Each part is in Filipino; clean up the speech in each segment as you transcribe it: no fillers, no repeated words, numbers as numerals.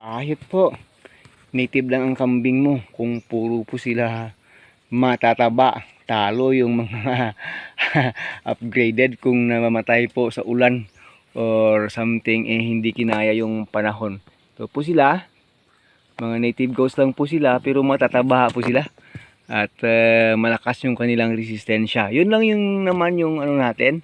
Kahit po, native lang ang kambing mo. Kung puro po sila matataba, talo yung mga upgraded kung namamatay po sa ulan or something, hindi kinaya yung panahon. So po sila, mga native goats lang po sila, pero matataba po sila. At malakas yung kanilang resistensya. Yun lang yung naman yung ano natin,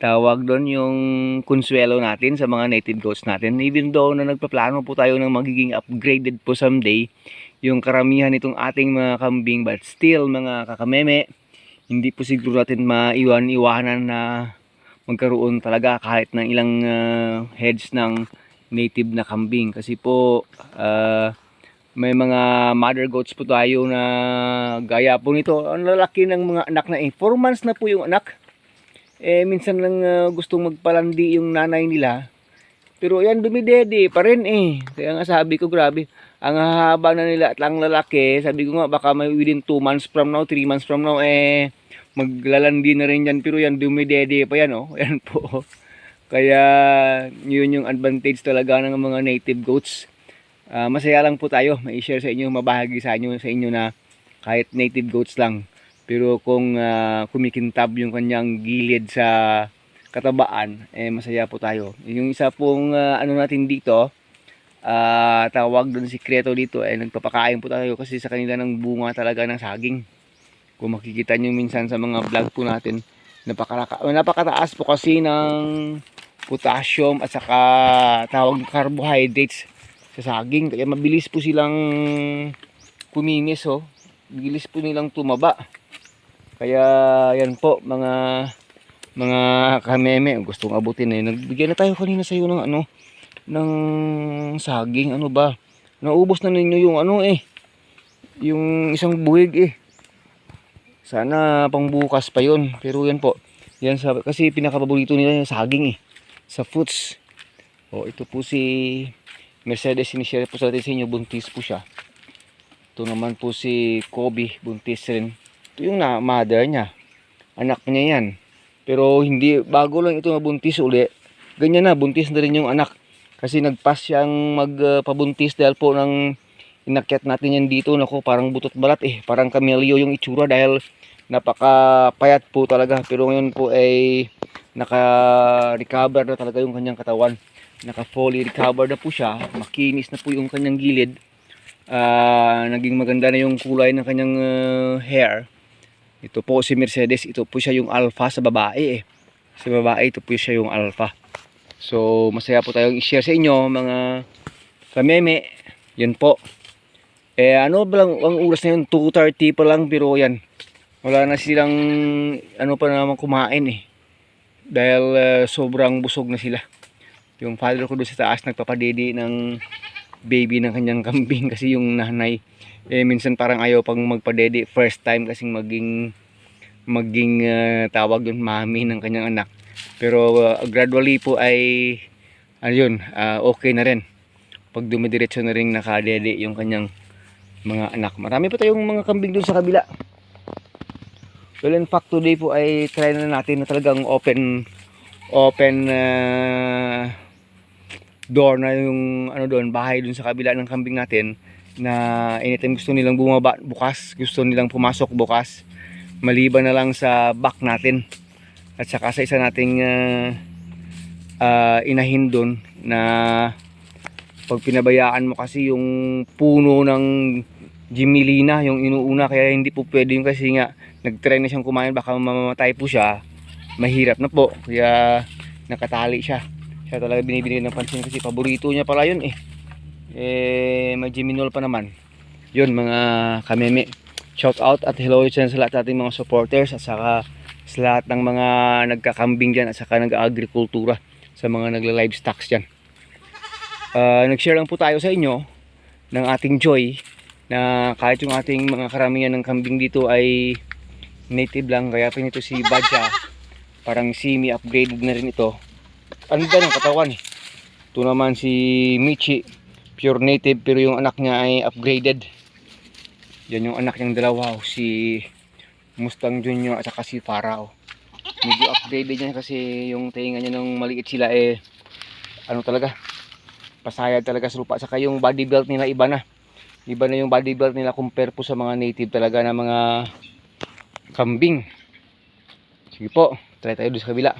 tawag doon yung konsuelo natin sa mga native goats natin. Even though na nagpaplano po tayo ng magiging upgraded po someday yung karamihan nitong ating mga kambing, but still mga kakameme, hindi po siguro natin maiwanan na magkaroon talaga kahit ng ilang heads ng native na kambing. Kasi po may mga mother goats po tayo na gaya po nito. Ang lalaki ng mga anak na 4 months na po yung anak. Minsan lang gustong magpalandi yung nanay nila. Pero yan, dumidede pa rin Kaya nga sabi ko, grabe. Ang hahaba na nila at ang lalaki. Sabi ko nga, baka may within 2 months from now, 3 months from now, maglalandi na rin yan. Pero yan, dumidede pa yan, Yan po. Kaya, yun yung advantage talaga ng mga native goats. Masaya lang po tayo. May share sa inyo, mabahagi sa inyo na kahit native goats lang. Pero kung kumikintab yung kanyang gilid sa katabaan, masaya po tayo. Yung isa pong ano natin dito, tawag doon sikreto dito, nagpapakain po tayo kasi sa kanila ng bunga talaga ng saging. Kung makikita nyo minsan sa mga vlog po natin, napakataas po kasi ng potassium at saka tawag ng carbohydrates sa saging. Kaya mabilis po silang kuminis, Bilis po nilang tumaba. Kaya yan po mga kameme, gustong abutin nagbigyan na tayo kanina sa iyo ng ng saging. Ano ba? Naubos na ninyo yung yung isang buwig Sana pangbukas pa yon. Pero yan po. Yan kasi pinakapaborito nila yung saging sa fruits. Ito po si Mercedes, sinishare po sa atin sa inyo, buntis po siya. Ito naman po si Kobe, buntis rin. Ito yung mother niya. Anak niya yan. Pero hindi, bago lang ito mabuntis uli. Ganyan na, buntis na rin yung anak. Kasi nagpas siyang magpabuntis dahil po ng inakyat natin yan dito. Naku, parang butot balat Parang camellia yung itsura dahil napakapayat po talaga. Pero ngayon po ay naka-recover na talaga yung kanyang katawan. Naka-fully recover na po siya. Makinis na po yung kanyang gilid. Naging maganda na yung kulay ng kanyang hair. Ito po si Mercedes, ito po siya yung alpha sa babae Sa babae, ito po siya yung alpha. So masaya po tayong i-share sa inyo mga kameme. Yan po. Ano ba lang ang oras na yun? 2:30 pa lang, pero yan. Wala na silang pa naman kumain Dahil sobrang busog na sila. Yung father ko doon sa taas nagpapadede ng baby ng kanyang kambing kasi yung nanay minsan parang ayaw pang magpadede first time kasi maging tawag yun mami ng kanyang anak. Pero gradually po ay okay na rin pag dumidiretso na rin nakadede yung kanyang mga anak. Marami pa tayong mga kambing dun sa kabila. Well, in fact today po ay try na natin na talagang open door na yung doon, bahay doon sa kabila ng kambing natin, na anytime gusto nilang bumaba bukas, gusto nilang pumasok bukas, maliban na lang sa back natin at saka sa isa nating inahin doon na pag pinabayaan mo kasi yung puno ng Jimilina yung inuuna, kaya hindi po pwede yung kasi nga nagtry na siyang kumain, baka mamamatay po siya, mahirap na po, kaya nakatali siya talaga binibigyan ng pansin kasi paborito niya pala yun may Geminol pa naman yun mga kameme. Shout out at hello sa lahat nating mga supporters at saka sa lahat ng mga nagkakambing dyan at saka nag-agrikultura, sa mga nagla-livestocks dyan. Nag-share lang po tayo sa inyo ng ating joy na kahit yung ating mga karamihan ng kambing dito ay native lang, kaya pinito si Badja parang semi-upgraded na rin ito. Ang ganda ng katawan Ito naman si Michi, pure native pero yung anak niya ay upgraded. Yan yung anak niyang dalawa, si Mustang Junior at saka si Farao. Medyo upgraded niya kasi yung tainga niya nung maliit sila talaga Pasayad talaga sa lupa. Saka yung body belt nila iba na. Iba na yung body belt nila compare po sa mga native talaga na mga kambing. Sige po, try tayo doon sa kabila.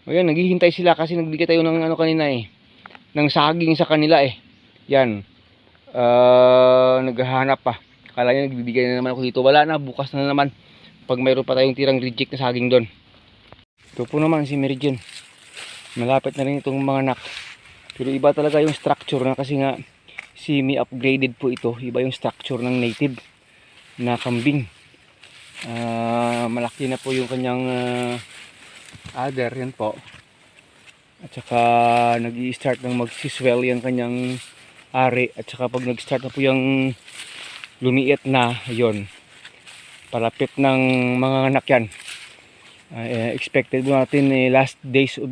Ayan, naghihintay sila kasi nagbigay tayo ng ano kanina eh. Ng saging sa kanila eh. Yan. Naghahanap pa. Akala niya nagbibigay na naman ako dito. Wala na, bukas na naman. Pag mayroon pa tayong tirang reject na saging doon. Ito po naman si Meridian. Malapit na rin itong mga anak. Pero iba talaga yung structure na kasi nga semi-upgraded po ito. Iba yung structure ng native na kambing. Malaki na po yung kanyang adder. Yan po. At saka nag-i-start ng magsiswell yung kanyang ari. At saka pag nag-start na po yung lumiit na, yon palapit ng mga anak yan. Expected po natin last days of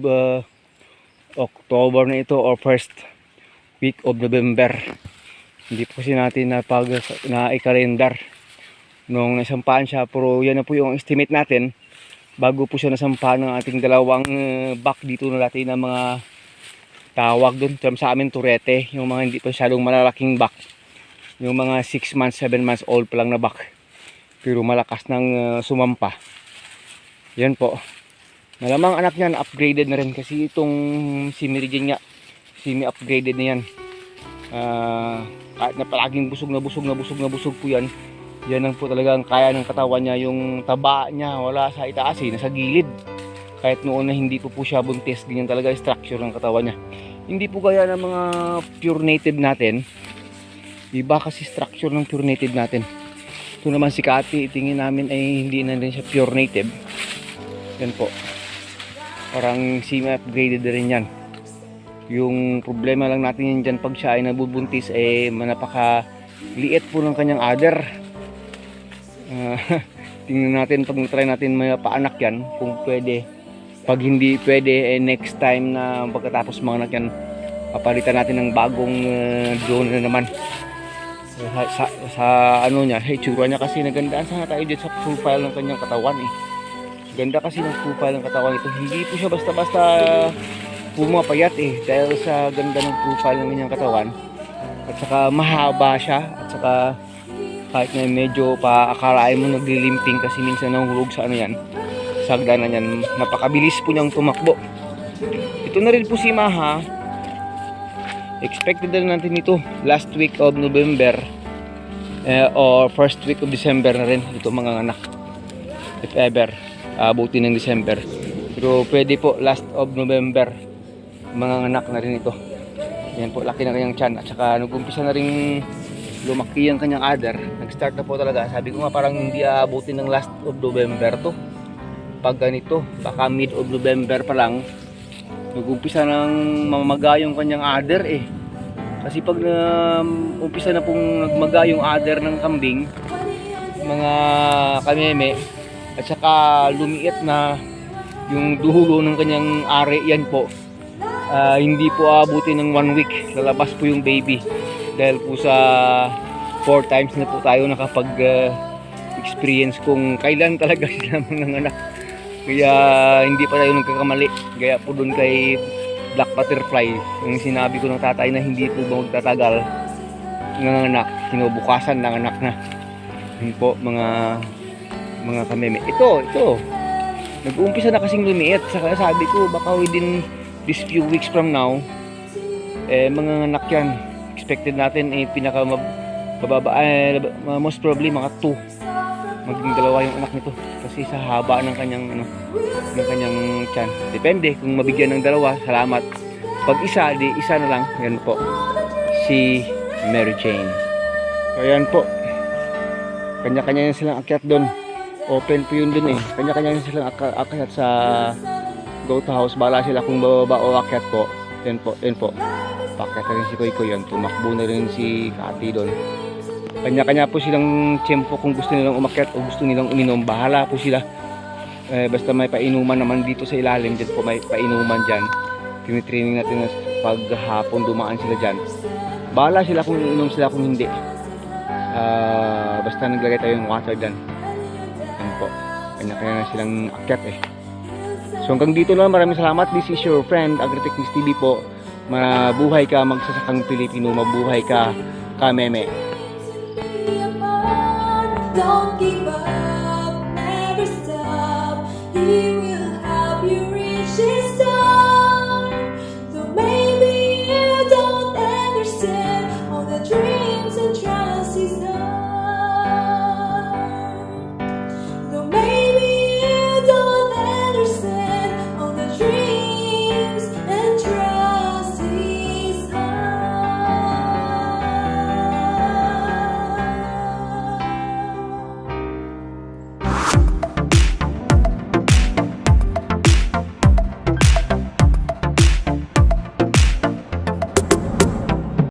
October na ito or first week of November. Hindi po kasi natin na-i-calendar nung nasampaan siya, pero yan na po yung estimate natin bago po siya nasampaan ng ating dalawang back dito na natin na mga tawag doon sa amin turete, yung mga hindi pa masyadong malalaking back, yung mga 6 months, 7 months old pa lang na back pero malakas ng sumampa. Yan po. Malamang anak niyan upgraded na rin kasi itong si Meridian nga semi-upgraded na yan. Kahit na palaging busog po yan. Yan lang po talaga ang kaya ng katawan niya. Yung taba niya wala sa itaas nasa gilid. Kahit noon na hindi po siya buntis, ganyan talaga yung structure ng katawan niya. Hindi po gaya ng mga pure native natin. Iba kasi structure ng pure native natin. Ito naman si Kati, tingin namin ay hindi na rin siya pure native. Yan po. Parang semi-upgraded na rin yan. Yung problema lang natin yan dyan pag siya ay nabubuntis ay napaka-liit po ng kanyang adder. Tingnan natin pag try natin may paanak yan kung pwede. Pag hindi pwede next time na pagkatapos mga anak yan papalitan natin ng bagong drone na naman. Sa ano niya, itsura niya kasi nagandaan sana tayo dyan sa profile ng kanyang katawan eh. Ganda kasi ng profile ng katawan ito. Hindi po siya basta-basta pumapayat eh. Dahil sa ganda ng profile ng kanyang katawan. At saka mahaba siya. At saka kahit na medyo paakalain mo naglilimping kasi minsan nahulog sa ano yan. Sa hagdanan yan. Napakabilis po niyang tumakbo. Ito na rin po si Maha. Expected na natin ito last week of November or first week of December na rin ito mga anak. If ever. Abutin ng December. Pero pwede po last of November mga anak na rin ito. Yan po, laki na kanyang tiyan. At saka nag-umpisa na rin lumaki ang kanyang adder. Nag-start na po talaga. Sabi ko nga parang hindi aabutin ng last of November to. Pag ganito, baka mid of November pa lang nag-umpisa ng mamaga yung kanyang adder eh. Kasi pag umpisa na pong nagmaga yung adder ng kambing, mga kameme, at saka lumiit na yung dulo ng kanyang ari, yan po. Hindi po aabutin ng 1 week. Lalabas po yung baby. Dahil po sa 4 times na po tayo nakapag-experience kung kailan talaga sila manganganak. Kaya hindi pa tayo nagkakamali. Gaya po dun kay Black Butterfly. Yung sinabi ko ng tatay na hindi po magtatagal nanganak. Kinubukasan nanganak na. Yun po mga kameme. Ito. Nag-uumpisa na kasing lumiit. Saka sabi ko baka within this few weeks from now mga anak yan. Expected natin pinaka mababa most probably mga 2. Maging dalawa yung anak nito kasi sa haba ng kanyang tiyan. Depende kung mabigyan ng dalawa, salamat. Pag isa, di isa na lang. Yan po si Mary Jane. So yan po, kanya-kanya silang akyat doon. Open po yun dun eh. Kanya-kanya silang akyat sa goat house. Bala sila kung bababa o akyat po. Yan po. Pakyat na rin si Koy Koy yan. Tumakbo na rin si Kati doon. Kanya-kanya po silang tiyempo kung gusto nilang umakyat o gusto nilang uminom. Bahala po sila. Basta may painuman naman dito sa ilalim. Diyan po may painuman dyan. Tinitraining natin na paghapon dumaan sila dyan. Bahala sila kung inom sila kung hindi. Basta naglagay tayo ng water dyan. Yan po. Kanya-kanya na silang akyat eh. So hanggang dito lang. Maraming salamat. This is your friend Agritechnics TV po. Mabuhay ka magsasakang Pilipino, mabuhay ka Kameme. Don't give up, never stop. He will